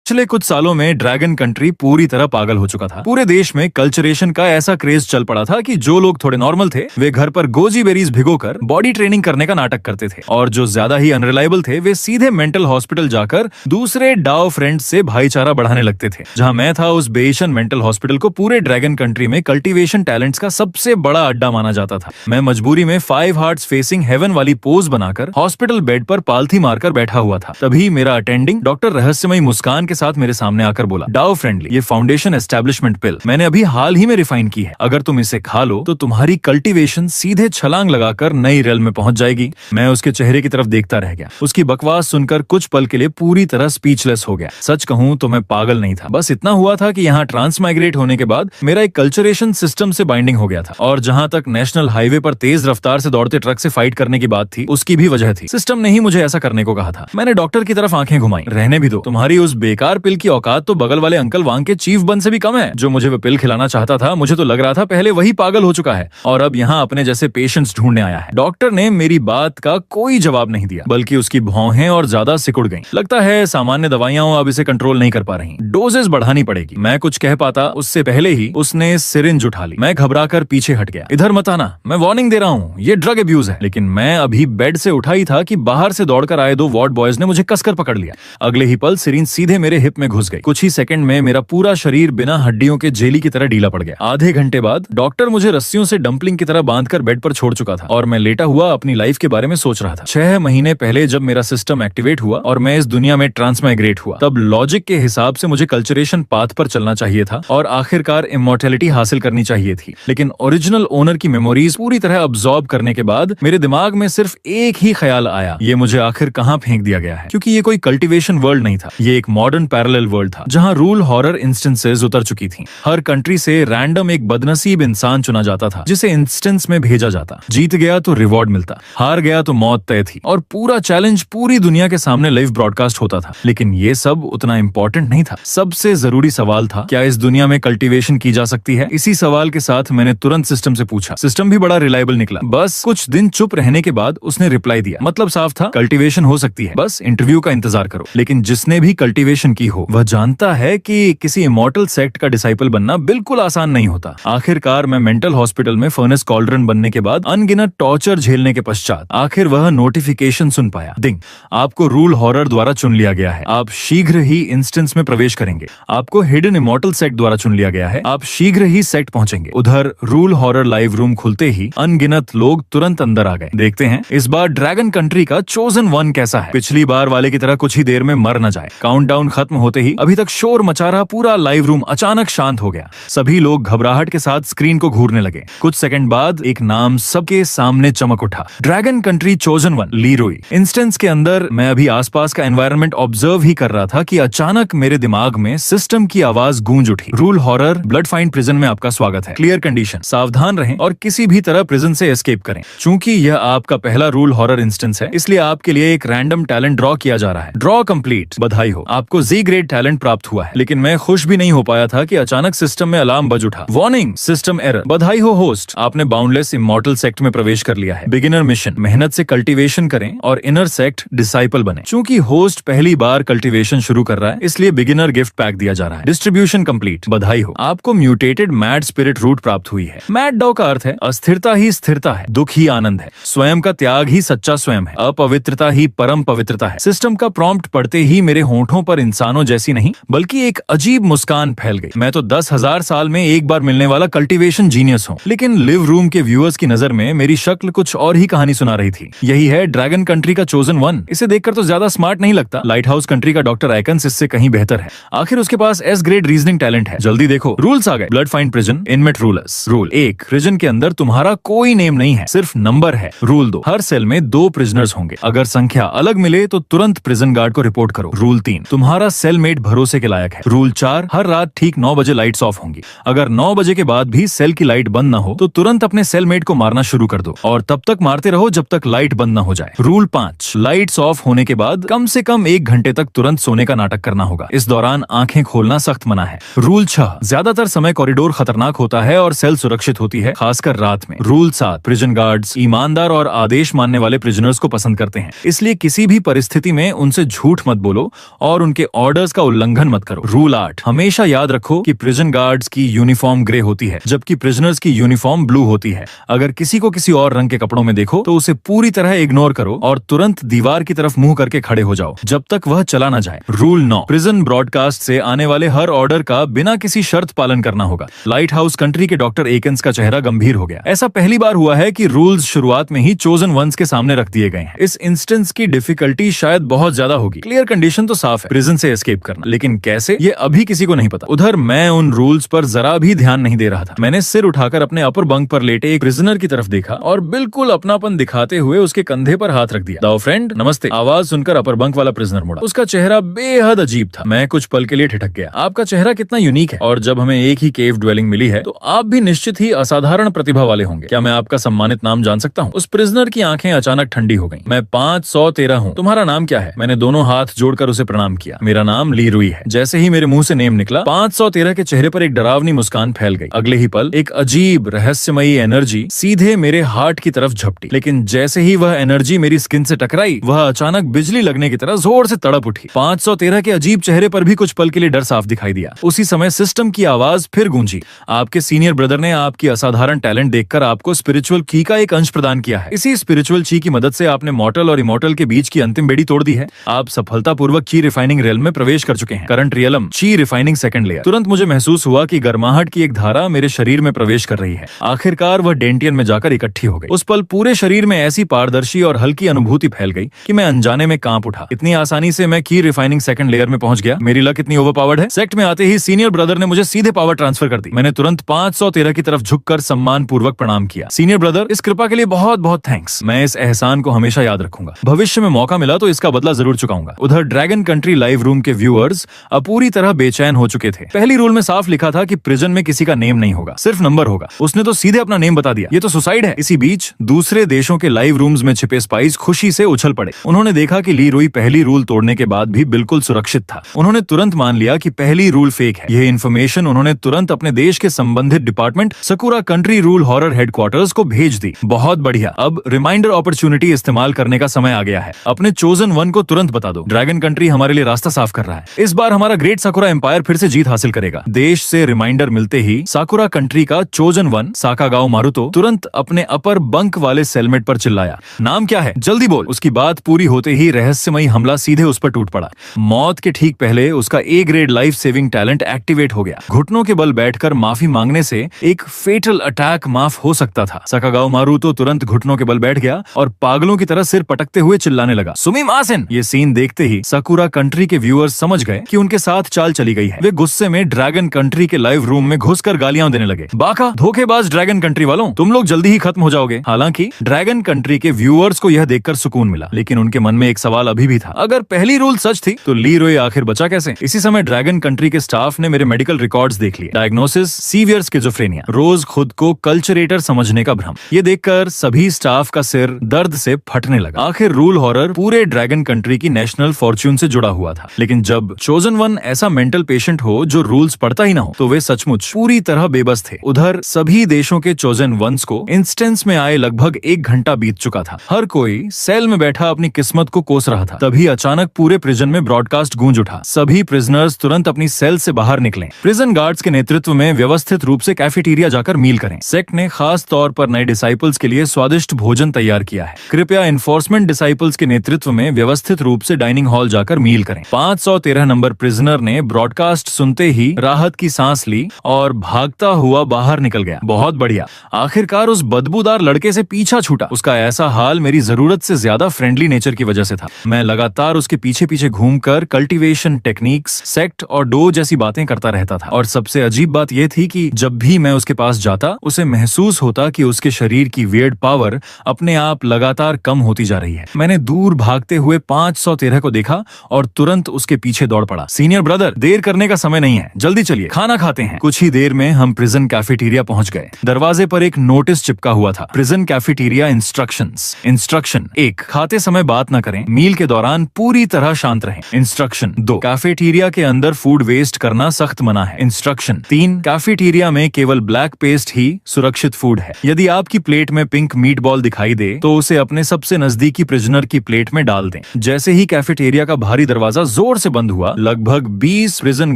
पिछले कुछ सालों में ड्रैगन कंट्री पूरी तरह पागल हो चुका था। पूरे देश में कल्चरेशन का ऐसा क्रेज चल पड़ा था कि जो लोग थोड़े नॉर्मल थे वे घर पर गोजी बेरीज भिगोकर बॉडी ट्रेनिंग करने का नाटक करते थे, और जो ज्यादा ही अनरिलायबल थे वे सीधे मेंटल हॉस्पिटल जाकर दूसरे डाओ फ्रेंड्स से भाईचारा बढ़ाने लगते थे। जहां मैं था, उस बेशन मेंटल हॉस्पिटल को पूरे ड्रैगन कंट्री में कल्टीवेशन टैलेंट्स का सबसे बड़ा अड्डा माना जाता था। मैं मजबूरी में 5 हार्ट्स फेसिंग हेवन वाली पोज बनाकर हॉस्पिटल बेड पर पालथी मारकर बैठा हुआ था। तभी मेरा अटेंडिंग डॉक्टर रहस्यमयी मुस्कान के साथ मेरे सामने आकर बोला, डाओ फ्रेंडली, ये फाउंडेशन एस्टेब्लिशमेंट पिल मैंने अभी हाल ही में रिफाइन की है। अगर तुम इसे खा लो तो तुम्हारी कल्टीवेशन सीधे छलांग लगाकर नई रेल में पहुंच जाएगी। मैं उसके चेहरे की तरफ देखता रह गया। उसकी बकवास सुनकर कुछ पल के लिए पूरी तरह स्पीचलेस हो गया। सच कहूं तो मैं पागल नहीं था, बस इतना हुआ था कि यहाँ ट्रांसमाइग्रेट होने के बाद मेरा एक कल्चरेशन सिस्टम से बाइंडिंग हो गया था, और जहां तक नेशनल हाईवे पर तेज रफ्तार से दौड़ते ट्रक से फाइट करने की बात थी, उसकी भी वजह थी। सिस्टम ने ही मुझे ऐसा करने को कहा था। मैंने डॉक्टर की तरफ आंखें घुमाई। रहने भी दो, तुम्हारी उस बेकार पिल की औकात तो बगल वाले अंकल वांग के चीफ बन से भी कम है। जो मुझे वो पिल खिलाना चाहता था, मुझे तो लग रहा था पहले वही पागल हो चुका है और अब यहाँ अपने जैसे पेशेंट्स ढूंढने आया है। डॉक्टर ने मेरी बात का कोई जवाब नहीं दिया, बल्कि उसकी भौहें और ज्यादा सिकुड़ गईं। लगता है सामान्य दवाइयां अब इसे कंट्रोल नहीं कर पा रही, डोजेस बढ़ानी पड़ेगी। मैं कुछ कह पाता उससे पहले ही उसने सिरिंज उठा ली। मैं घबराकर पीछे हट गया। इधर मत आना, मैं वार्निंग दे रहा हूँ, ये ड्रग अब्यूज है। लेकिन मैं अभी बेड से उठा ही था कि बाहर से दौड़कर आए 2 वार्ड बॉयज ने मुझे कसकर पकड़ लिया। अगले ही पल सिरिंज सीधे मेरे हिप में घुस गई। कुछ ही सेकंड में मेरा पूरा शरीर बिना हड्डियों के जेली की तरह ढीला पड़ गया। आधे घंटे बाद डॉक्टर मुझे रस्सियों से डंपलिंग की तरह बांधकर बेड पर छोड़ चुका था, और मैं लेटा हुआ अपनी लाइफ के बारे में सोच रहा था। 6 महीने पहले जब मेरा सिस्टम एक्टिवेट हुआ और मैं इस दुनिया में ट्रांसमाइग्रेट हुआ, तब लॉजिक के हिसाब से मुझे कल्चरेशन पाथ पर चलना चाहिए था और आखिरकार इमॉर्टैलिटी हासिल करनी चाहिए थी। लेकिन ओरिजिनल ओनर की मेमोरीज पूरी तरह अब्सॉर्ब करने के बाद मेरे दिमाग में सिर्फ एक ही ख्याल आया, ये मुझे आखिर कहाँ फेंक दिया गया है। क्योंकि ये कोई कल्टीवेशन वर्ल्ड नहीं था, ये एक मॉडर्न पैरेलल वर्ल्ड था जहाँ रूल हॉरर इंस्टेंसेस उतर चुकी थी। हर कंट्री से रैंडम एक बदनसीब इंसान चुना जाता था जिसे इंस्टेंस में भेजा जाता। जीत गया तो रिवॉर्ड मिलता, हार गया तो मौत तय थी, और पूरा चैलेंज पूरी दुनिया के सामने लाइव ब्रॉडकास्ट होता था। लेकिन ये सब उतना इंपॉर्टेंट नहीं था। सबसे जरूरी सवाल था, क्या इस दुनिया में कल्टीवेशन की जा सकती है? इसी सवाल के साथ मैंने तुरंत सिस्टम से पूछा। सिस्टम भी बड़ा रिलायबल निकला। बस कुछ दिन चुप रहने के बाद उसने रिप्लाई दिया। मतलब साफ था, कल्टीवेशन हो सकती है, बस इंटरव्यू का इंतजार करो। लेकिन जिसने भी कल्टीवेशन की हो वह जानता है कि किसी इमॉर्टल सेक्ट का डिसाइपल बनना बिल्कुल आसान नहीं होता। आखिरकार मैं मेंटल हॉस्पिटल में फर्नेस कॉल्ड्रन बनने के बाद अनगिनत टॉर्चर झेलने के पश्चात आखिर वह नोटिफिकेशन सुन पाया। डिंग, आपको रूल हॉरर द्वारा चुन लिया गया है। आप शीघ्र ही इंस्टेंस में प्रवेश करेंगे। आपको हिडन इमॉर्टल सेक्ट द्वारा चुन लिया गया है। आप शीघ्र ही सेक्ट पहुंचेंगे। उधर रूल हॉरर लाइव रूम खुलते ही अनगिनत लोग तुरंत अंदर आ गए। देखते हैं इस बार ड्रैगन कंट्री का चोजन वन कैसा है। पिछली बार वाले की तरह कुछ ही देर में मर न जाए। काउंटडाउन खत्म होते ही अभी तक शोर मचा रहा पूरा लाइव रूम अचानक शांत हो गया। सभी लोग घबराहट के साथ स्क्रीन को घूरने लगे। कुछ सेकंड बाद एक नाम सबके सामने चमक उठा, ड्रैगन कंट्री चोजन वन, लीरोई। इंस्टेंस के अंदर मैं अभी आसपास का एनवायरनमेंट ऑब्जर्व ही कर रहा था कि अचानक मेरे दिमाग में सिस्टम की आवाज गूंज उठी। Rule horror blood find prison में आपका स्वागत है। क्लियर कंडीशन, सावधान रहें और किसी भी तरह प्रिजन से एस्केप करें। चूंकि यह आपका पहला रूल हॉरर इंस्टेंस है, इसलिए आपके लिए एक रैंडम टैलेंट ड्रॉ किया जा रहा है। ड्रॉ कंप्लीट, बधाई हो, आपको जी ग्रेड टैलेंट प्राप्त हुआ है। लेकिन मैं खुश भी नहीं हो पाया था कि अचानक सिस्टम में अलार्म बज उठा। Warning, system error. बधाई हो होस्ट, आपने बाउंडलेस इमॉर्टल सेक्ट में प्रवेश कर लिया है। बिगिनर मिशन, मेहनत से कल्टीवेशन करें और इनर सेक्ट डिसाइपल बने। चूंकि होस्ट पहली बार कल्टीवेशन शुरू कर रहा है, इसलिए बिगिनर गिफ्ट पैक दिया जा रहा है। डिस्ट्रीब्यूशन कंप्लीट, बधाई हो, आपको म्यूटेटेड मैड स्पिरिट रूट प्राप्त हुई है। मैड डॉ का अर्थ है अस्थिरता ही स्थिरता है, दुख ही आनंद है, स्वयं का त्याग ही सच्चा स्वयं है, अपवित्रता ही परम पवित्रता है। सिस्टम का प्रॉम्प्ट पढ़ते ही मेरे होंठों पर इंसानों जैसी नहीं बल्कि एक अजीब मुस्कान फैल गई। मैं तो 10,000 साल में एक बार मिलने वाला कल्टीवेशन जीनियस हूँ। लेकिन लिव रूम के व्यूअर्स की नजर में मेरी शक्ल कुछ और ही कहानी सुना रही थी। यही है ड्रैगन कंट्री का चोजन वन। इसे देखकर तो ज्यादा स्मार्ट नहीं लगता। लाइट हाउस कंट्री का डॉक्टर आइकन्स इससे कहीं बेहतर है। आखिर उसके पास एस ग्रेड रीजनिंग टैलेंट है। जल्दी देखो, रूल्स आ गए। Blood find prison, inmate rulers. Rule 1, prison के अंदर तुम्हारा कोई नेम नहीं है, सिर्फ नंबर है। रूल 2, हर सेल में 2 प्रिजनर्स होंगे। अगर संख्या अलग मिले तो तुरंत प्रिजन गार्ड को रिपोर्ट करो। रूल 3, तुम्हारा सेलमेट भरोसे के लायक है। रूल 4, हर रात ठीक 9 बजे लाइट्स ऑफ होंगी। अगर 9 बजे के बाद भी सेल की लाइट बंद न हो तो तुरंत अपने सेलमेट को मारना शुरू कर दो और तब तक मारते रहो जब तक लाइट बंद न हो जाए। रूल 5, लाइट्स ऑफ होने के बाद कम से कम 1 घंटे तक तुरंत सोने का नाटक करना होगा। इस दौरान आंखें खोलना सख्त मना है। रूल 6, ज्यादातर समय कॉरिडोर खतरनाक होता है और सेल सुरक्षित होती है, खासकर रात में। रूल 7, प्रिजन गार्ड्स ईमानदार और आदेश मानने वाले प्रिजनर्स को पसंद करते हैं, इसलिए किसी भी परिस्थिति में उनसे झूठ मत बोलो और उनके ऑर्डर्स का उल्लंघन मत करो। रूल 8, हमेशा याद रखो कि प्रिजन गार्ड्स की यूनिफॉर्म ग्रे होती है जबकि प्रिजनर्स की यूनिफॉर्म ब्लू होती है। अगर किसी को किसी और रंग के कपड़ों में देखो तो उसे पूरी तरह इग्नोर करो और तुरंत दीवार की तरफ मुंह करके खड़े हो जाओ जब तक वह चला ना जाए। रूल 9, प्रिजन ब्रॉडकास्ट से आने वाले हर ऑर्डर का बिना किसी शर्त पालन करना होगा। लाइट हाउस कंट्री के डॉक्टर एकन्स का चेहरा गंभीर हो गया। ऐसा पहली बार हुआ है कि रूल्स शुरुआत में ही चोजन वंस के सामने रख दिए गए हैं। इस इंस्टेंस की डिफिकल्टी शायद बहुत ज्यादा होगी। क्लियर कंडीशन तो साफ है, प्रिजन से एस्केप करना, लेकिन कैसे ये अभी किसी को नहीं पता। उधर मैं उन रूल्स पर जरा भी ध्यान नहीं दे रहा था। मैंने सिर उठाकर अपने अपर बंक पर लेटे एक प्रिजनर की तरफ देखा और बिल्कुल अपनापन दिखाते हुए उसके कंधे पर हाथ रख दिया। दाओ फ्रेंड, नमस्ते। आवाज सुनकर अपर बंक वाला प्रिजनर मुड़ा। उसका चेहरा बेहद अजीब था। मैं कुछ पल के लिए ठिठक गया। आपका चेहरा कितना यूनिक है, और जब हमें एक ही केव ड्वेलिंग मिली है तो आप भी निश्चित ही असाधारण प्रतिभा वाले होंगे। क्या मैं आपका सम्मानित नाम जान सकता हूँ? उस प्रिजनर की आंखें अचानक ठंडी हो गईं। मैं 513 हूँ। तुम्हारा नाम क्या है? मैंने दोनों हाथ जोड़कर उसे प्रणाम किया। मेरा नाम ली रुई है। जैसे ही मेरे मुंह से नेम निकला, 513 के चेहरे पर एक डरावनी मुस्कान फैल गई। अगले ही पल एक अजीब रहस्यमयी एनर्जी सीधे मेरे हार्ट की तरफ झपटी, लेकिन जैसे ही वह एनर्जी मेरी स्किन से टकराई, वह अचानक बिजली लगने की तरह जोर से तड़प उठी। 513 के अजीब चेहरे पर भी कुछ पल के लिए डर साफ दिखाई दिया। उसी समय सिस्टम की आवाज फिर गूंजी। आपके सीनियर ब्रदर ने आपकी असाधारण टैलेंट देखकर आपको स्पिरिचुअल की का एक अंश प्रदान किया है। इसी स्पिरिचुअल की मदद से आपने मॉर्टल और इमॉर्टल के बीच की अंतिम बेड़ी तोड़ दी है। आप सफलतापूर्वक की रिफाइनिंग रेल में प्रवेश कर चुके हैं। करंट रियलम ची रिफाइनिंग सेकंड लेयर। तुरंत मुझे महसूस हुआ कि गर्माहट की एक धारा मेरे शरीर में प्रवेश कर रही है। आखिरकार वह डेंटियन में जाकर इकट्ठी हो गई। उस पल पूरे शरीर में ऐसी पारदर्शी और हल्की अनुभूति फैल गई कि मैं अनजाने में कांप उठा। इतनी आसानी से मैं की रिफाइनिंग सेकंड लेयर में पहुंच गया। मेरी लक इतनी ओवरपावर्ड है। सेक्ट में आते ही सीनियर ब्रदर ने मुझे सीधे पावर ट्रांसफर कर दी। मैंने तुरंत 513 की तरफ झुककर सम्मान पूर्वक प्रणाम किया। सीनियर ब्रदर, इस कृपा के लिए बहुत बहुत थैंक्स। मैं इस एहसान को हमेशा याद रखूंगा। भविष्य में मौका मिला तो इसका बदला जरूर चुकाऊंगा। उधर ड्रैगन कंट्री लाइव रूम के व्यूअर्स अब पूरी तरह बेचैन हो चुके थे। पहली रूल में साफ लिखा था कि प्रिजन में किसी का नेम नहीं होगा, सिर्फ नंबर होगा। उसने तो सीधे अपना नेम बता दिया। ये तो सुसाइड है। इसी बीच दूसरे देशों के लाइव रूम्स में छिपे स्पाइस खुशी से उछल पड़े। उन्होंने देखा कि ली रुई पहली रूल तोड़ने के बाद भी बिल्कुल सुरक्षित था। उन्होंने तुरंत मान लिया कि पहली रूल फेक है। यह इन्फॉर्मेशन उन्होंने तुरंत अपने देश के संबंधित department sakura country rule horror headquarters को भेज दी। बहुत बढ़िया। अब रिमाइंडर अपॉर्चुनिटी इस्तेमाल करने का समय आ गया है। अपने चोजन वन को तुरंत बता दो, ड्रैगन कंट्री हमारे लिए रास्ता साफ कर रहा है। इस बार हमारा ग्रेट साकुरा एम्पायर फिर से जीत हासिल करेगा। देश से रिमाइंडर मिलते ही साकुरा कंट्री का चोजन वन साकागाओ मारुतो तुरंत अपने अपर बंक वाले सेलमेट पर चिल्लाया, नाम क्या है? जल्दी बोल। उसकी बात पूरी होते ही रहस्यमयी हमला सीधे उस पर टूट पड़ा। मौत के ठीक पहले उसका A grade life saving talent activate हो गया। घुटनों के बल बैठकर माफी मांगने से एक फेटल अटैक माफ हो सकता था। साकागाओ मारुतो तुरंत घुटनों के बल बैठ गया और पागलों की तरह सिर पटकते हुए चिल्लाने लगा, सुमिमासेन। ये सीन देखते ही साकुरा कंट्री के व्यूअर्स समझ गए कि उनके साथ चाल चली गई है। वे गुस्से में ड्रैगन कंट्री के लाइव रूम में घुसकर गालियां देने लगे। बाका, धोखेबाज ड्रैगन कंट्री वालों, तुम लोग जल्दी ही खत्म हो जाओगे। हालांकि ड्रैगन कंट्री के व्यूअर्स को यह देखकर सुकून मिला, लेकिन उनके मन में एक सवाल अभी भी था, अगर पहली रूल सच थी तो ली रुई आखिर बचा कैसे? इसी समय ड्रैगन कंट्री के स्टाफ ने मेरे मेडिकल रिकॉर्ड्स देख लिए। डायग्नोसिस सीवियर स्किज़ोफ्रेनिया, रोज खुद को कल्चरेटर समझने का भ्रम। ये देखकर सभी स्टाफ का सिर दर्द से फटने लगा। आखिर रूल हॉरर पूरे ड्रैगन कंट्री की नेशनल फॉर्च्यून से जुड़ा हुआ था, लेकिन जब चोजन वन ऐसा मेंटल पेशेंट हो जो रूल्स पढ़ता ही ना हो, तो वे सचमुच पूरी तरह बेबस थे। उधर सभी देशों के चोजन वंस को इंस्टेंस में आए लगभग 1 घंटा बीत चुका था। हर कोई सेल में बैठा अपनी किस्मत को कोस रहा था। तभी अचानक पूरे प्रिजन में ब्रॉडकास्ट गूंज उठा। सभी प्रिजनर्स तुरंत अपनी सेल से बाहर निकले। प्रिजन गार्ड्स के नेतृत्व में व्यवस्थित रूप से कैफेटेरिया जाकर मील करें। सेक्ट ने खास तौर पर नए डिसाइपल्स के लिए स्वादिष्ट भोजन तैयार किया है। कृपया एनफोर्समेंट डिसाइपल्स के नेतृत्व में व्यवस्थित रूप से डाइनिंग हॉल जाकर मील करें। 513 नंबर प्रिजनर ने ब्रॉडकास्ट सुनते ही राहत की सांस ली और भागता हुआ बाहर निकल गया। बहुत बढ़िया। आखिरकार उस बदबूदार लड़के से पीछा छूटा। उसका ऐसा हाल मेरी जरूरत से ज्यादा फ्रेंडली नेचर की वजह से था। मैं लगातार उसके पीछे पीछे घूमकर कल्टीवेशन टेक्निक्स, सेक्ट और डो जैसी बातें करता रहता था। और सबसे अजीब बात यह थी कि जब भी मैं उसके पास जाता, उसे महसूस होता कि उसके शरीर की वियर्ड पावर अपने आप लगातार कम होती जा रही है। मैंने दूर भागते हुए 513 को देखा और तुरंत उसके पीछे दौड़ पड़ा। सीनियर ब्रदर, देर करने का समय नहीं है, जल्दी चलिए, खाना खाते हैं। कुछ ही देर में हम प्रिजन कैफेटेरिया पहुंच गए। दरवाजे पर एक नोटिस चिपका हुआ था, प्रिजन कैफेटेरिया इंस्ट्रक्शंस। इंस्ट्रक्शन 1, खाते समय बात न करें, मील के दौरान पूरी तरह शांत रहें। इंस्ट्रक्शन 2, कैफेटेरिया के अंदर फूड वेस्ट करना सख्त मना है। इंस्ट्रक्शन 3, कैफेटेरिया में केवल ब्लैक पेस्ट ही सुरक्षित फूड है। यदि आपकी प्लेट में पिंक मीट बॉल दिखाई दे तो उसे अपने सबसे नजदीकी प्रिजनर की प्लेट में डाल दें। जैसे ही कैफेटेरिया का भारी दरवाजा जोर जोर से बंद हुआ। लगभग 20 प्रिजन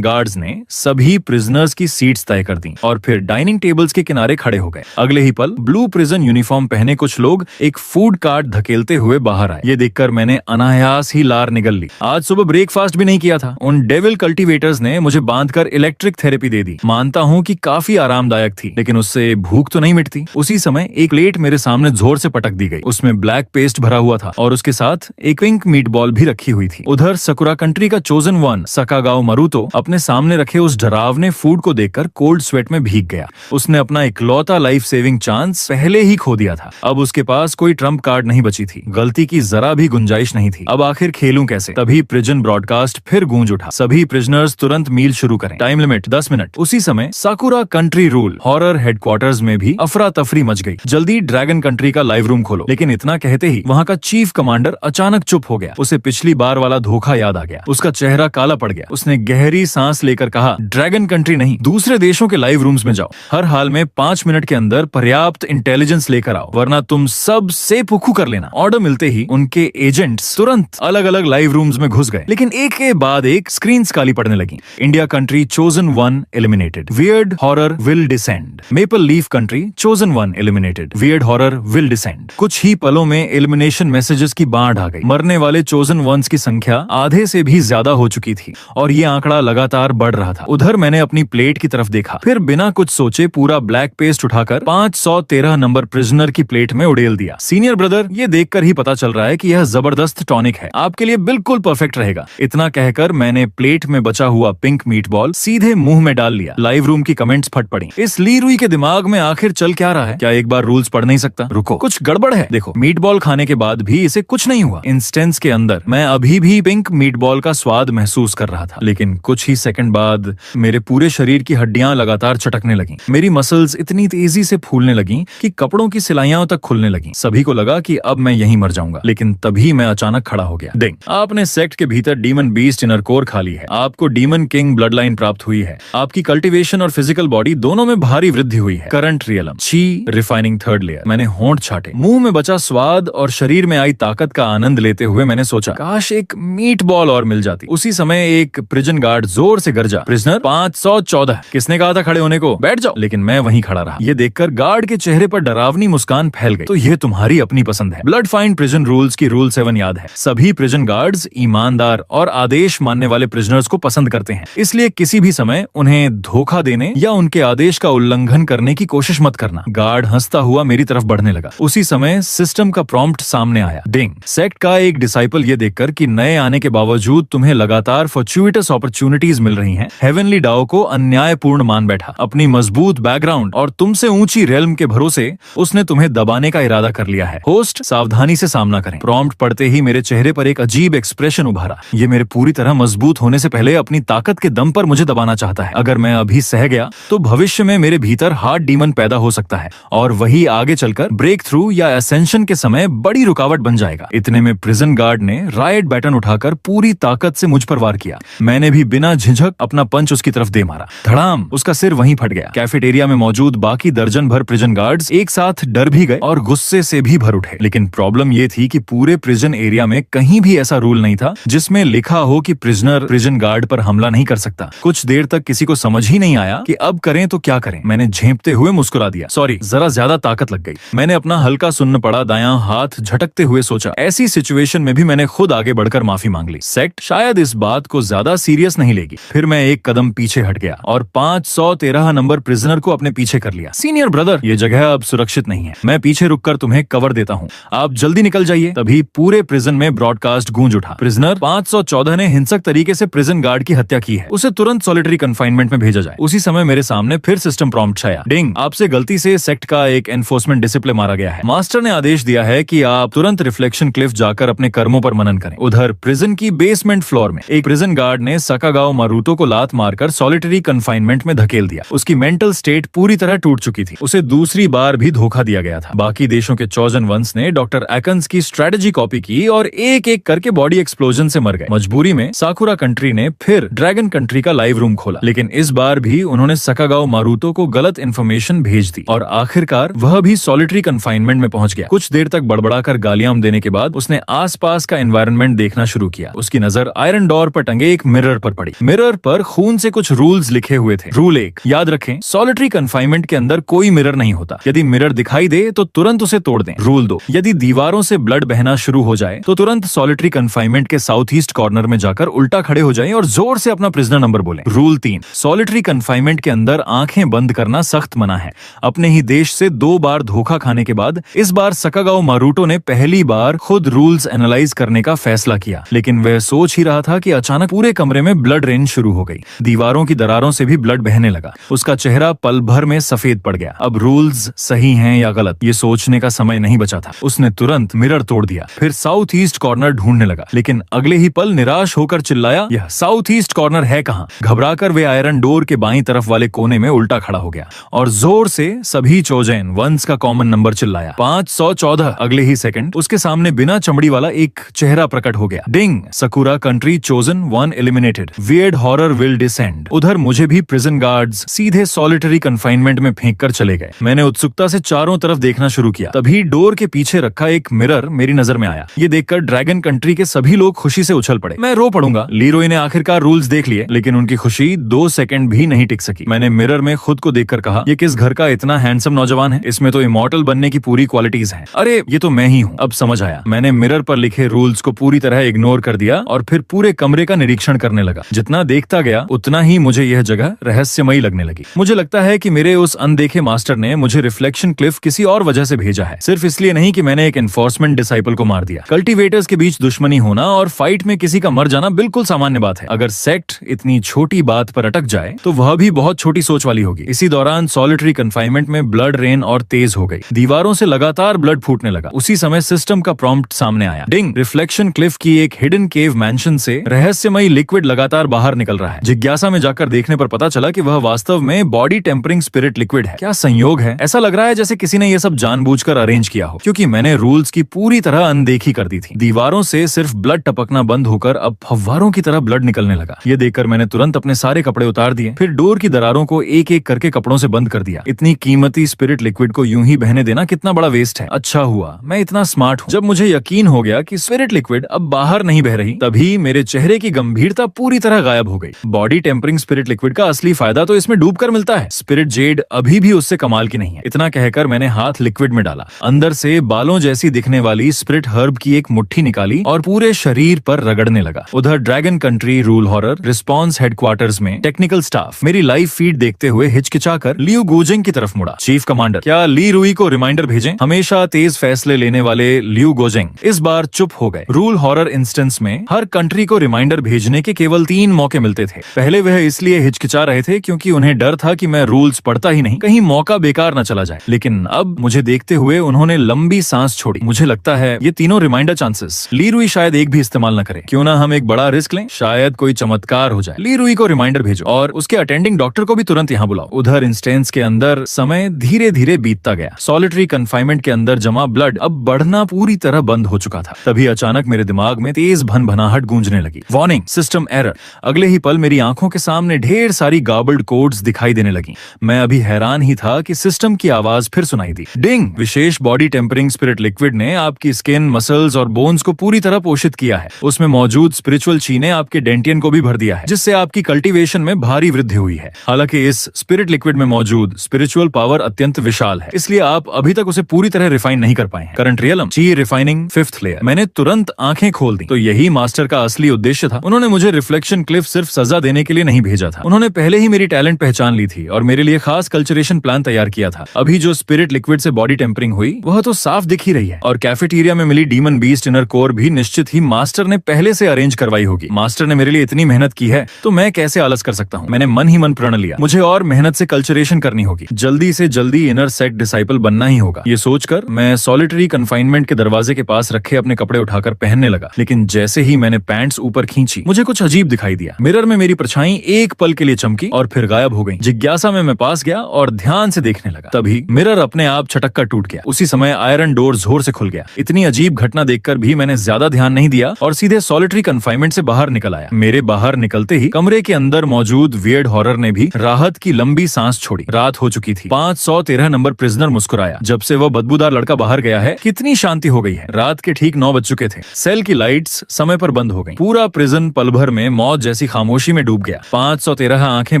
गार्ड्स ने सभी प्रिजनर्स की सीट्स तय कर दी और फिर डाइनिंग टेबल्स के किनारे खड़े हो गए। अगले ही पल ब्लू प्रिजन यूनिफॉर्म पहने कुछ लोग एक फूड कार्ट धकेलते हुए बाहर आए। ये देखकर मैंने अनायास ही लार निगल ली। आज सुबह ब्रेकफास्ट भी नहीं किया था। उन डेविल कल्टीवेटर्स ने मुझे बांधकर इलेक्ट्रिक थेरेपी दे दी। मानता हूँ कि काफी आरामदायक थी, लेकिन उससे भूख तो नहीं मिटती। उसी समय एक प्लेट मेरे सामने जोर से पटक दी गई। उसमें ब्लैक पेस्ट भरा हुआ था और उसके साथ एक पिंक मीट बॉल भी रखी हुई थी। उधर सकुरा कंट्री का चोजन वन सकागाओ मारुतो अपने सामने रखे उस डरावने फूड को देखकर कोल्ड स्वेट में भीग गया। उसने अपना इकलौता लाइफ सेविंग चांस पहले ही खो दिया था। अब उसके पास कोई ट्रम्प कार्ड नहीं बची थी। गलती की जरा भी गुंजाइश नहीं थी। अब आखिर खेलूं कैसे? तभी प्रिजन ब्रॉडकास्ट फिर गूंज उठा। सभी प्रिजनर्स तुरंत मील शुरू करें। Time limit 10 minute. उसी समय साकुरा कंट्री रूल हॉरर हेडक्वार्टर्स में भी अफरा तफरी मच गई। जल्दी ड्रैगन कंट्री का लाइव रूम खोलो। लेकिन इतना कहते ही वहाँ का चीफ कमांडर अचानक चुप हो गया। उसे पिछली बार वाला धोखा याद आ गया। उसका चेहरा काला पड़ गया। उसने गहरी सांस लेकर कहा, ड्रैगन कंट्री नहीं, दूसरे देशों के लाइव रूम्स में जाओ। हर हाल में 5 मिनट के अंदर पर्याप्त इंटेलिजेंस लेकर आओ, वरना तुम सब से पुखू कर लेना। ऑर्डर मिलते ही उनके एजेंट्स तुरंत अलग अलग लाइव रूम्स में घुस गए, लेकिन एक के बाद एक स्क्रीन्स काली पड़ने लगी। India country chosen one eliminated, weird horror will descend. Maple leaf country chosen one eliminated, weird horror will descend. कुछ ही पलों में एलिमिनेशन मैसेजेस की बाढ़ आ गई। मरने वाले चोजन वंस की संख्या आधे से भी ज्यादा हो चुकी थी और ये आंकड़ा लगातार बढ़ रहा था। उधर मैंने अपनी प्लेट की तरफ देखा, फिर बिना कुछ सोचे पूरा ब्लैक पेस्ट उठाकर 513 नंबर प्रिजनर की प्लेट में उड़ेल दिया। सीनियर ब्रदर, ये देखकर ही पता चल रहा है कि यह जबरदस्त टॉनिक है, आपके लिए बिल्कुल परफेक्ट रहेगा। इतना कहकर मैंने प्लेट में बचा हुआ पिंक मीट बॉल सीधे मुंह में डाल लिया। लाइव रूम की कमेंट्स फट पड़ी। इस लीरुई के दिमाग में आखिर चल क्या रहा है? क्या एक बार रूल्स पढ़ नहीं सकता? रुको, कुछ गड़बड़ है। देखो, मीट बॉल खाने के बाद भी इसे कुछ नहीं हुआ। इंस्टेंस के अंदर मैं अभी भी पिंक मीट बॉल का स्वाद महसूस कर रहा था, लेकिन कुछ ही सेकंड बाद मेरे पूरे शरीर की हड्डियां लगातार चटकने लगी। मेरी मसल्स इतनी तेजी से फूलने लगी कि कपड़ों की सिलाइयां तक खुलने लगी। सभी को लगा कि अब मैं यहीं मर जाऊंगा, लेकिन तभी मैं अचानक खड़ा हो गया। डिंग, आपने सेक्ट के भीतर डीमन बीस्ट इनर कोर खा ली है। आपको डीमन किंग ब्लड लाइन प्राप्त हुई है। आपकी कल्टीवेशन और फिजिकल बॉडी दोनों में भारी वृद्धि हुई है। करंट रियलम, ची रिफाइनिंग थर्ड लेयर। मैंने होंठ छाटे। मुंह में बचा स्वाद और शरीर में आई ताकत का आनंद लेते हुए मैंने सोचा, काश एक मीट बॉल और मिल जाती। उसी समय एक प्रिजन गार्ड जोर से गरजा, प्रिजनर 514। किसने कहा था खड़े होने को? बैठ जाओ। लेकिन मैं वहीं खड़ा रहा। ये देखकर गार्ड के चेहरे पर डरावनी मुस्कान फैल गई। तो ये तुम्हारी अपनी पसंद है। ब्लड फाइंड प्रिजन रूल्स की रूल 7 याद है। सभी प्रिजन गार्ड्स ईमानदार और आदेश मानने वाले प्रिजनर्स को पसंद करते हैं, इसलिए किसी भी समय उन्हें धोखा देने या उनके आदेश का उल्लंघन करने की कोशिश मत करना। गार्ड हंसता हुआ मेरी तरफ बढ़ने लगा। उसी समय सिस्टम का प्रॉम्प्ट सामने आया। डिंग, सेक्ट का एक डिसाइपल ये देखकर कि नए आने के बावजूद तुम्हें लगातार फॉर्चुइटस अपॉर्चुनिटीज मिल रही हैं, हेवनली डाओ को अन्यायपूर्ण मान बैठा। अपनी मजबूत बैकग्राउंड और तुमसे ऊंची रेल्म के भरोसे उसने तुम्हें दबाने का इरादा कर लिया है। होस्ट, सावधानी से सामना करें। प्रॉम्प्ट पढ़ते ही मेरे चेहरे पर एक अजीब एक्सप्रेशन उभारा। ये मेरे पूरी तरह मजबूत होने से पहले अपनी ताकत के दम पर मुझे दबाना चाहता है। अगर मैं अभी सह गया तो भविष्य में मेरे भीतर हार्ड डीमन पैदा हो सकता है और वही आगे चलकर ब्रेक थ्रू या एसेंशन के समय बड़ी रुकावट बन जाएगा। इतने में प्रिजन गार्ड ने राइट बैटन उठाकर पूरी ताकत से मुझ पर वार किया। मैंने भी बिना झिझक अपना पंच उसकी तरफ दे मारा। धड़ाम, उसका सिर वहीं फट गया। कैफेटेरिया में मौजूद बाकी दर्जन भर प्रिजन गार्ड्स एक साथ डर भी गए और गुस्से से भी भर उठे। लेकिन प्रॉब्लम ये थी कि पूरे प्रिजन एरिया में कहीं भी ऐसा रूल नहीं था जिसमें लिखा हो कि प्रिजनर प्रिजन गार्ड पर हमला नहीं कर सकता। कुछ देर तक किसी को समझ ही नहीं आया कि अब करें तो क्या करें। मैंने झेंपते हुए मुस्कुरा दिया, सॉरी, जरा ज्यादा ताकत लग गई। मैंने अपना हल्का सुन्न पड़ा दायां हाथ झटकते हुए सोचा, ऐसी सिचुएशन में भी मैंने खुद आगे बढ़कर माफी मांग ली। सेक्ट शायद इस बात को ज्यादा सीरियस नहीं लेगी। फिर मैं एक कदम पीछे हट गया और 513 नंबर प्रिजनर को अपने पीछे कर लिया। सीनियर ब्रदर, ये जगह अब सुरक्षित नहीं है। मैं पीछे रुककर तुम्हें कवर देता हूँ, आप जल्दी निकल जाइए। तभी पूरे प्रिजन में ब्रॉडकास्ट गूंज उठा, प्रिजनर 514 ने हिंसक तरीके से प्रिजन गार्ड की हत्या की है, उसे तुरंत सॉलिटरी कन्फाइनमेंट में भेजा जाए। उसी समय मेरे सामने फिर सिस्टम प्रॉम्प्ट छाया। डिंग, आपसे गलती से सेक्ट का एक एनफोर्समेंट डिसिप्ले मारा गया है। मास्टर ने आदेश दिया है कि आप तुरंत रिफ्लेक्शन क्लिफ जाकर अपने कर्मों पर मनन करें। उधर प्रिजन की बेसमेंट फ्लोर में एक प्रिजन गार्ड ने सकागाओ मारुतो को लात मारकर सॉलिटरी कन्फाइनमेंट में धकेल दिया। उसकी मेंटल स्टेट पूरी तरह टूट चुकी थी। उसे दूसरी बार भी धोखा दिया गया था। बाकी देशों के चोजन वंस ने डॉक्टर एकन्स की स्ट्रेटेजी कॉपी की और एक एक करके बॉडी एक्सप्लोजन से मर गए। मजबूरी में साकुरा कंट्री ने फिर ड्रैगन कंट्री का लाइव रूम खोला, लेकिन इस बार भी उन्होंने सकागाओ मारुतो को गलत इन्फॉर्मेशन भेज दी और आखिरकार वह भी सॉलिटरी कन्फाइनमेंट में पहुंच गया। कुछ देर तक बड़बड़ाकर गालियां देने के बाद उसने आसपास का एनवायरनमेंट देखना शुरू किया। उसकी नजर नजर आयरन डोर पर टंगे एक मिरर पर पड़ी। मिरर पर खून से कुछ रूल्स लिखे हुए थे। रूल 1, याद रखें, सॉलिटरी कन्फाइनमेंट के अंदर कोई मिरर नहीं होता। यदि मिरर दिखाई दे तो तुरंत उसे तोड़ दें। रूल 2, यदि दीवारों से ब्लड बहना शुरू हो जाए तो तुरंत सॉलिटरी कन्फाइनमेंट के साउथ ईस्ट कॉर्नर में जाकर उल्टा खड़े हो जाएं और जोर से अपना प्रिजनर नंबर बोलें। रूल 3, सॉलिटरी कन्फाइनमेंट के अंदर आंखें बंद करना सख्त मना है। अपने ही देश से 2 बार धोखा खाने के बाद इस बार सकागाओ मारूटो ने पहली बार खुद रूल्स एनालाइज करने का फैसला किया, लेकिन वह सोच ही रहा था कि अचानक पूरे कमरे में ब्लड रेन शुरू हो गई। दीवारों की दरारों से भी ब्लड बहने लगा। उसका चेहरा पल भर में सफेद पड़ गया। अब रूल्स सही हैं या गलत, ये सोचने का समय नहीं बचा था। उसने तुरंत मिरर तोड़ दिया, फिर साउथ ईस्ट कॉर्नर ढूंढने लगा, लेकिन अगले ही पल निराश होकर चिल्लाया, यह साउथ ईस्ट कॉर्नर है कहाँ? घबराकर वे आयरन डोर के बाईं तरफ वाले कोने में उल्टा खड़ा हो गया और जोर से सभी चोजेन वंस का कॉमन नंबर चिल्लाया। 514। अगले ही सेकंड उसके सामने बिना चमड़ी वाला एक चेहरा प्रकट हो गया। Ding, Sakura country chosen 1 eliminated. Weird horror will descend. उधर मुझे भी प्रिजन गार्ड्स सीधे सॉलिटरी कन्फाइनमेंट में फेंक कर चले गए। मैंने उत्सुकता से चारों तरफ देखना शुरू किया। तभी डोर के पीछे रखा एक मिरर मेरी नजर में आया। ये देखकर ड्रैगन कंट्री के सभी लोग खुशी से उछल पड़े। मैं रो पड़ूंगा। लीरोई ने आखिरकार रूल्स देख लिए, लेकिन उनकी खुशी 2 सेकंड भी नहीं टिक सकी। मैंने मिरर में खुद को देखकर कहा, ये किस घर का इतना हैंडसम नौजवान है? इसमें तो इमॉर्टल बनने की पूरी क्वालिटीज हैं। अरे ये तो मैं ही हूँ। अब समझ आया। मैंने मिरर पर लिखे रूल्स को पूरी तरह इग्नोर कर दिया और फिर पूरे कमरे का निरीक्षण करने लगा। जितना देखता गया उतना ही मुझे यह जगह रहस्यमयी लगने लगी। मुझे लगता है कि मेरे उस अनदेखे मास्टर ने मुझे रिफ्लेक्शन क्लिफ किसी और वजह से भेजा है, सिर्फ इसलिए नहीं कि मैंने एक एनफोर्समेंट डिसाइपल को मार दिया। कल्टीवेटर्स के बीच दुश्मनी होना और फाइट में किसी का मर जाना बिल्कुल सामान्य बात है। अगर सेक्ट इतनी छोटी बात पर अटक जाए तो वह भी बहुत छोटी सोच वाली होगी। इसी दौरान सॉलिटरी कन्फाइनमेंट में ब्लड रेन और तेज हो गई। दीवारों से लगातार ब्लड फूटने लगा। उसी समय सिस्टम का प्रॉम्प्ट सामने आया। डिंग, रिफ्लेक्शन क्लिफ की एक हिडन केव मैंशन से रहस्यमयी लिक्विड लगातार बाहर निकल रहा है। जिज्ञासा में जाकर देखने पर पता चला कि वह वास्तव में बॉडी टेम्परिंग स्पिरिट लिक्विड है। क्या संयोग है! ऐसा लग रहा है जैसे किसी ने यह सब जानबूझकर अरेंज किया हो, क्योंकि मैंने रूल्स की पूरी तरह अनदेखी कर दी थी। दीवारों से सिर्फ ब्लड टपकना बंद होकर अब फव्वारों की तरह ब्लड निकलने लगा। ये देखकर मैंने तुरंत अपने सारे कपड़े उतार दिए, फिर डोर की दरारों को एक एक करके कपड़ों से बंद कर दिया। इतनी कीमती स्पिरिट लिक्विड को यूं ही बहने देना कितना बड़ा वेस्ट है। अच्छा हुआ मैं इतना स्मार्ट हूँ। जब मुझे यकीन हो गया कि स्पिरिट लिक्विड अब बाहर नहीं बह रही, तभी मेरे चेहरे की गंभीरता पूरी तरह गायब हो गई। बॉडी टेम्परिंग स्पिरिट लिक्विड का असली फायदा तो इसमें डूबकर मिलता है। स्पिरिट जेड अभी भी उससे कमाल की नहीं है। इतना कहकर मैंने हाथ लिक्विड में डाला, अंदर से बालों जैसी दिखने वाली स्पिरिट हर्ब की एक मुट्ठी निकाली और पूरे शरीर पर रगड़ने लगा। उधर dragon country rule horror response headquarters में टेक्निकल स्टाफ मेरी लाइव फीड देखते हुए हिचकिचाकर लियू गोजिंग की तरफ मुड़ा। चीफ कमांडर, क्या ली रुई को रिमाइंडर भेजें? हमेशा तेज फैसले लेने वाले लियू गोजिंग इस बार चुप हो गए। रूल हॉरर इंस्टेंस में हर कंट्री को रिमाइंडर भेजने के केवल 3 मौके मिलते थे। पहले वह इसलिए हिचकिचा रहे थे क्योंकि उन्हें डर था कि मैं रूल्स पढ़ता ही नहीं, कहीं मौका बेकार न चला जाए। लेकिन अब मुझे देखते हुए उन्होंने लंबी सांस छोड़ी। मुझे लगता है ये तीनों रिमाइंडर चांसेस ली रुई शायद एक भी इस्तेमाल न करे। क्यों ना हम एक बड़ा रिस्क लें, शायद कोई चमत्कार हो जाए। ली रुई को रिमाइंडर भेजो और उसके अटेंडिंग डॉक्टर को भी तुरंत यहाँ बुलाओ। उधर इंस्टेंस के अंदर समय धीरे धीरे बीतता गया। सॉलिटरी कन्फाइनमेंट के अंदर जमा ब्लड अब बढ़ना पूरी तरह बंद हो चुका था। तभी अचानक मेरे दिमाग में तेज भनभनाहट गूंजने लगी। Warning, system error. अगले ही पल मेरी आंखों के सामने ढेर सारी गार्बल्ड कोड्स दिखाई देने लगी। मैं अभी हैरान ही था कि सिस्टम की आवाज फिर सुनाई दी। डिंग, विशेष बॉडी टेम्परिंग स्पिरिट लिक्विड ने आपकी स्किन, मसल्स और बोन्स को पूरी तरह पोषित किया है। उसमें मौजूद स्पिरिचुअल ची ने आपके डेंटियन को भी भर दिया है, जिससे आपकी कल्टीवेशन में भारी वृद्धि हुई है। हालांकि इस स्पिरिट लिक्विड में मौजूद स्पिरिचुअल पावर अत्यंत विशाल है, इसलिए आप अभी तक उसे पूरी तरह रिफाइन नहीं कर पाए हैं। करंट रियलम ची रिफाइनिंग 5th लेयर। मैंने तुरंत आंखें खोल दी। तो यही मास्टर का असली उद्देश्य था। उन्होंने मुझे रिफ्लेक्शन क्लिफ सिर्फ सजा देने के लिए नहीं भेजा था। उन्होंने पहले ही मेरी टैलेंट पहचान ली थी और मेरे लिए खास कल्चरेशन प्लान तैयार किया था। अभी जो स्पिरिट लिक्विड से बॉडी टेम्परिंग हुई वह तो साफ दिख ही रही है, और कैफेटेरिया में मिली डीमन बीस्ट इनर कोर भी निश्चित ही मास्टर ने पहले से अरेंज करवाई होगी। मास्टर ने मेरे लिए इतनी मेहनत की है तो मैं कैसे आलस कर सकता हूँ। मैंने मन ही मन प्रण लिया, मुझे और मेहनत से कल्चरेशन करनी होगी। जल्दी से जल्दी इनर सेक्ट डिसाइपल बनना ही होगा। ये सोचकर मैं सॉलिटरी कन्फाइनमेंट के दरवाजे के पास रखे अपने कपड़े उठाकर पहनने लगा। लेकिन जैसे ही मैंने पैंट्स ऊपर खींची, मुझे कुछ अजीब दिखाई दिया। मिरर में मेरी परछाई एक पल के लिए चमकी और फिर गायब हो गई। जिज्ञासा में मैं पास गया और ध्यान से देखने लगा। तभी मिरर अपने आप छटक कर टूट गया। उसी समय आयरन डोर जोर से खुल गया। इतनी अजीब घटना देखकर भी मैंने ज्यादा ध्यान नहीं दिया और सीधे सॉलिटरी कन्फाइनमेंट से बाहर निकल आया। मेरे बाहर निकलते ही कमरे के अंदर मौजूद वियर्ड हॉरर ने भी राहत की लंबी सांस छोड़ी। रात हो चुकी थी। 513 नंबर प्रिजनर मुस्कुराया। जब से वह बदबूदार लड़का बाहर गया है, कितनी शांति हो गई है। रात के ठीक 9 बज चुके थे। सेल की लाइट्स समय पर बंद बंद हो गई। पूरा प्रिजन पल भर में मौत जैसी खामोशी में डूब गया। 513 आंखें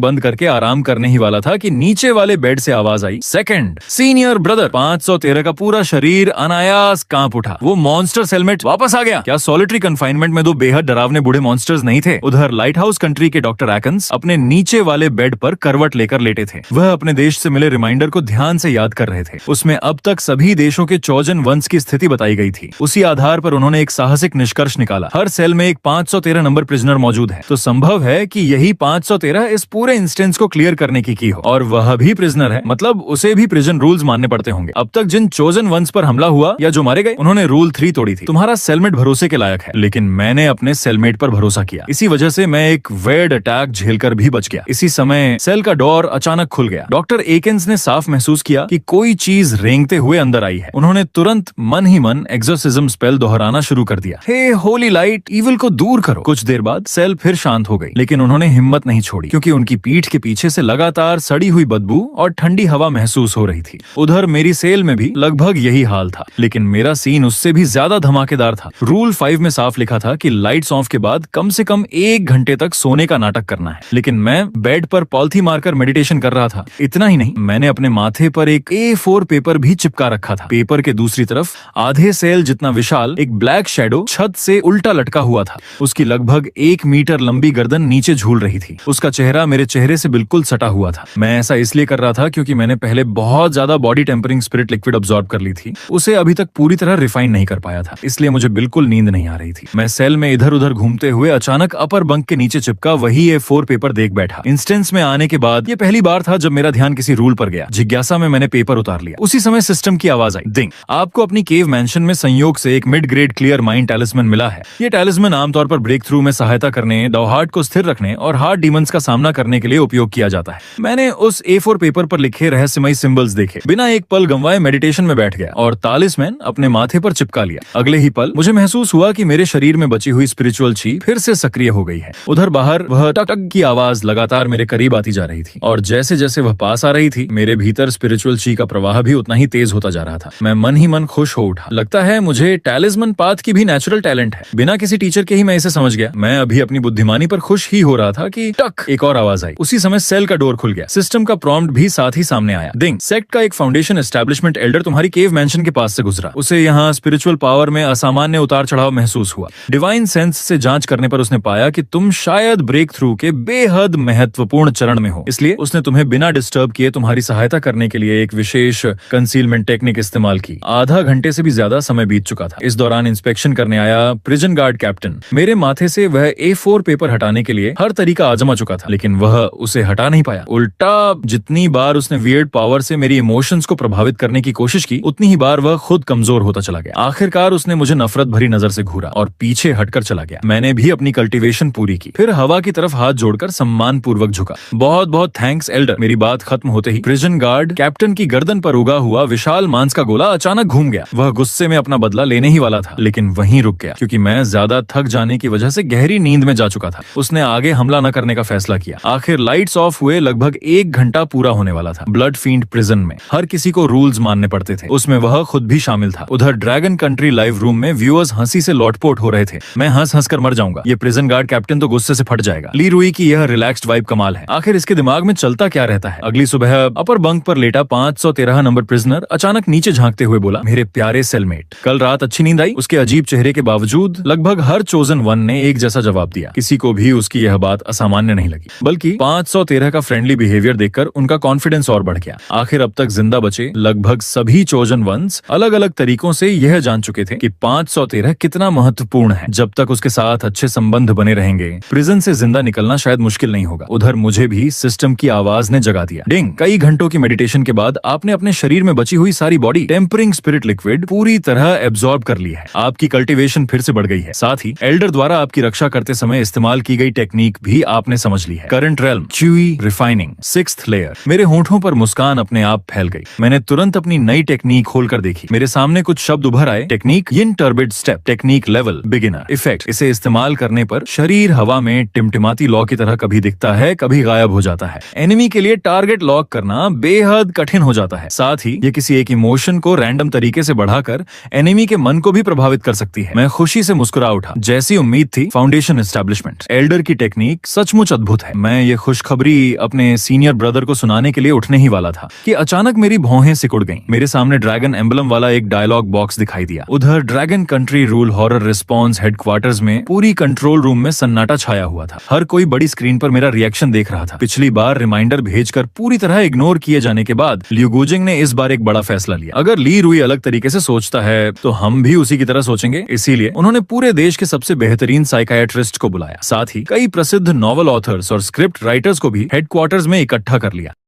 बंद करके आराम करने ही वाला था कि नीचे वाले बेड से आवाज आई, सेकंड सीनियर ब्रदर। 513 का पूरा शरीर अनायास कांप उठा। वो मॉन्स्टर सेलमेट वापस आ गया। क्या सॉलिटरी कन्फाइनमेंट में दो बेहद डरावने बूढ़े मॉन्स्टर्स नहीं थे? उधर लाइट हाउस कंट्री के डॉक्टर एकेंस अपने नीचे वाले बेड पर करवट लेकर लेटे थे। वह अपने देश से मिले रिमाइंडर को ध्यान से याद कर रहे थे। उसमें अब तक सभी देशों के चौजन वंश की स्थिति बताई गई थी। उसी आधार पर उन्होंने एक साहसिक निष्कर्ष निकाला। हर सेल में एक 513 नंबर प्रिजनर मौजूद है, तो संभव है कि यही 513 इस पूरे इंस्टेंस को क्लियर करने की हो। और वह भी प्रिजनर है, मतलब उसे भी प्रिजन रूल्स मानने पड़ते होंगे। अब तक जिन चोजन वंस पर हमला हुआ या जो मारे गए, उन्होंने रूल 3 तोड़ी थी। तुम्हारा सेलमेट भरोसे के लायक है, लेकिन मैंने अपने सेलमेट पर भरोसा किया। इसी वजह से मैं एक वेड अटैक झेलकर भी बच गया। इसी समय सेल का डोर अचानक खुल गया। डॉक्टर एकेंस ने साफ महसूस किया कि कोई चीज रेंगते हुए अंदर आई है। उन्होंने तुरंत मन ही मन एक्सोर्सिज्म स्पेल दोहराना शुरू कर दिया। हे होली लाइट, इविल को दूर करो। कुछ देर बाद सेल फिर शांत हो गई, लेकिन उन्होंने हिम्मत नहीं छोड़ी, क्योंकि उनकी पीठ के पीछे से लगातार सड़ी हुई बदबू और ठंडी हवा महसूस हो रही थी। उधर मेरी सेल में भी लगभग यही हाल था, लेकिन मेरा सीन उससे भी ज्यादा धमाकेदार था। रूल 5 में साफ लिखा था कि लाइट्स ऑफ के बाद कम से कम 1 घंटे तक सोने का नाटक करना है, लेकिन मैं बेड पर पॉलिथी मारकर मेडिटेशन कर रहा था। इतना ही नहीं, मैंने अपने माथे पर एक A4 पेपर भी चिपका रखा था। पेपर के दूसरी तरफ आधे सेल जितना विशाल एक ब्लैक शैडो छत से उल्टा लटका हुआ था। उसकी लगभग 1 मीटर लंबी गर्दन नीचे झूल रही थी। उसका चेहरा मेरे चेहरे से बिल्कुल सटा हुआ था। मैं ऐसा इसलिए कर रहा था क्योंकि मैंने पहले बहुत ज्यादा body tempering spirit liquid absorb कर ली थी। उसे अभी तक पूरी तरह रिफाइन नहीं कर पाया था, इसलिए मुझे बिल्कुल नींद नहीं आ रही थी। मैं सेल में इधर उधर घूमते हुए अचानक अपर बंक के नीचे चिपका वही A4 पेपर देख बैठा। इंस्टेंस में आने के बाद ये पहली बार था जब मेरा ध्यान किसी रूल पर गया। जिज्ञासा में मैंने पेपर उतार लिया। उसी समय सिस्टम की आवाज आई, डिंग। आपको अपनी केव मैंशन में संयोग से एक मिड ग्रेड क्लियर माइंड टैलिस्मन मिला है। ये टैलिस्मन आमतौर पर ब्रेक थ्रू में सहायता करने, डॉहार्ट को स्थिर रखने और हार्ट डीमंस का सामना करने के लिए उपयोग किया जाता है। मैंने उस A4 पेपर पर लिखे रहस्यमयी सिंबल्स देखे, बिना एक पल गंवाए मेडिटेशन में बैठ गया और तालिस्मैन अपने माथे पर चिपका लिया। अगले ही पल मुझे महसूस हुआ कि मेरे शरीर में बची हुई स्पिरिचुअल ची फिर से सक्रिय हो गई है। उधर बाहर वह टक टक की आवाज लगातार मेरे करीब आती जा रही थी, और जैसे जैसे वह पास आ रही थी, मेरे भीतर स्पिरिचुअल ची का प्रवाह भी उतना ही तेज होता जा रहा था। मैं मन ही मन खुश हो उठा। लगता है मुझे टैलिस्मन पाथ की भी नेचुरल टैलेंट है। बिना किसी टीचर के ही मैं इसे समझ गया। मैं अभी अपनी बुद्धिमानी पर खुश ही हो रहा था कि टक एक और आवाज आई। उसी समय सेल का डोर खुल गया। सिस्टम का प्रॉम्प्ट भी साथ ही सामने आया, डिंग। सेक्ट का एक फाउंडेशन एस्टेब्लिशमेंट एल्डर तुम्हारी केव मेंशन के पास से गुजरा। उसे यहाँ स्पिरिचुअल पावर में असामान्य उतार चढ़ाव महसूस हुआ। डिवाइन सेंस से जांच करने पर उसने पाया कि तुम शायद ब्रेक थ्रू के बेहद महत्वपूर्ण चरण में हो, इसलिए उसने तुम्हें बिना डिस्टर्ब किए तुम्हारी सहायता करने के लिए एक विशेष कंसीलमेंट टेक्निक इस्तेमाल की। आधा घंटे से भी ज्यादा समय बीत चुका था। इस दौरान इंस्पेक्शन करने आया प्रिजन गार्ड कैप्टन। मेरे माथे से वह A4 पेपर हटाने के लिए हर तरीका आजमा चुका था, लेकिन वह उसे हटा नहीं पाया। उल्टा जितनी बार उसने वियर्ड पावर से मेरी इमोशंस को प्रभावित करने की कोशिश की, उतनी ही बार वह खुद कमजोर होता चला गया। आखिरकार उसने मुझे नफरत भरी नजर से घूरा और पीछे हटकर चला गया। मैंने भी अपनी कल्टीवेशन पूरी की, फिर हवा की तरफ हाथ जोड़कर सम्मान पूर्वक झुका। बहुत बहुत थैंक्स एल्डर। मेरी बात खत्म होते ही प्रिजन गार्ड कैप्टन की गर्दन पर उगा हुआ विशाल मांस का गोला अचानक घूम गया। वह गुस्से में अपना बदला लेने ही वाला था, लेकिन वहीं रुक गया, क्योंकि मैं ज्यादा थक जाने की वजह से गहरी नींद में जा चुका था। उसने आगे हमला न करने का फैसला किया। आखिर लाइट्स ऑफ हुए लगभग 1 घंटा पूरा होने वाला था। ब्लड फील्ड प्रिजन में हर किसी को रूल्स मानने पड़ते थे, उसमें वह खुद भी शामिल था। उधर ड्रैगन कंट्री लाइव रूम में व्यूअर्स हंसी से लौटपोट हो रहे थे। मैं हंस हंस कर मर जाऊंगा। ये प्रिजन गार्ड कैप्टन तो गुस्से से फट जाएगा। ली रुई की यह रिलैक्स्ड वाइब कमाल है। आखिर इसके दिमाग में चलता क्या रहता है। अगली सुबह अपर बंक पर लेटा 513 नंबर प्रिजनर अचानक नीचे झांकते हुए बोला, मेरे प्यारे सेलमेट, कल रात अच्छी नींद आई? उसके अजीब चेहरे के बावजूद लगभग हर चोजन वन ने एक जैसा जवाब दिया। किसी को भी उसकी यह बात असामान्य नहीं लगी, बल्कि 513 का फ्रेंडली बिहेवियर देखकर उनका कॉन्फिडेंस और बढ़ गया। आखिर अब तक जिंदा बचे लगभग सभी चोजन वंस अलग अलग तरीकों से यह जान चुके थे कि 513 कितना महत्वपूर्ण है। जब तक उसके साथ अच्छे संबंध बने रहेंगे, प्रिजन से जिंदा निकलना शायद मुश्किल नहीं होगा। उधर मुझे भी सिस्टम की आवाज ने जगा दिया, डिंग। कई घंटों की मेडिटेशन के बाद आपने अपने शरीर में बची हुई सारी बॉडी टेम्परिंग स्पिरिट लिक्विड पूरी तरह एब्जॉर्ब कर ली है। आपकी कल्टीवेशन फिर से बढ़ गई है। साथ ही एल्डर द्वारा आपकी रक्षा करते समय इस्तेमाल की गई टेक्निक भी आपने समझ ली है। Current realm, chewy refining, 6th layer. मेरे होंठों पर मुस्कान अपने आप फैल गई। मैंने तुरंत अपनी नई टेक्निक खोलकर देखी। मेरे सामने कुछ शब्द उभर आए, technique yin turbid step, technique level, beginner, effect. इसे इस्तेमाल करने पर शरीर हवा में टिमटिमाती लॉ की तरह कभी दिखता है, कभी गायब हो जाता है। एनिमी के लिए टारगेट लॉक करना बेहद कठिन हो जाता है। साथ ही ये किसी एक इमोशन को रैंडम तरीके से बढ़ाकर एनिमी के मन को भी प्रभावित कर सकती है। मैं खुशी से मुस्कुरा उठा। था। जैसी उम्मीद थी, फाउंडेशन एस्टेब्लिशमेंट, एल्डर की टेक्निक सचमुच अद्भुत है। मैं ये खुशखबरी अपने सीनियर ब्रदर को सुनाने के लिए उठने ही वाला था कि अचानक मेरी भौहें सिकुड़ गईं। मेरे सामने ड्रैगन एम्बलम वाला एक डायलॉग बॉक्स दिखाई दिया। उधर dragon country rule horror response headquarters में पूरी कंट्रोल रूम में सन्नाटा छाया हुआ था। हर कोई बड़ी स्क्रीन पर मेरा रिएक्शन देख रहा था। पिछली बार रिमाइंडर भेजकर पूरी तरह इग्नोर किए जाने के बाद लियू गुजिंग ने इस बार एक बड़ा फैसला लिया। अगर ली रुई अलग तरीके से सोचता है तो हम भी उसी की तरह सोचेंगे। इसीलिए उन्होंने पूरे देश के सबसे बेहतरीन साइकाइट्रिस्ट को बुलाया। साथ ही कई प्रसिद्ध नॉवल ऑथर्स और स्क्रिप्ट राइटर्स को भी हेडक्वार्टर्स में इकट्ठा कर लिया।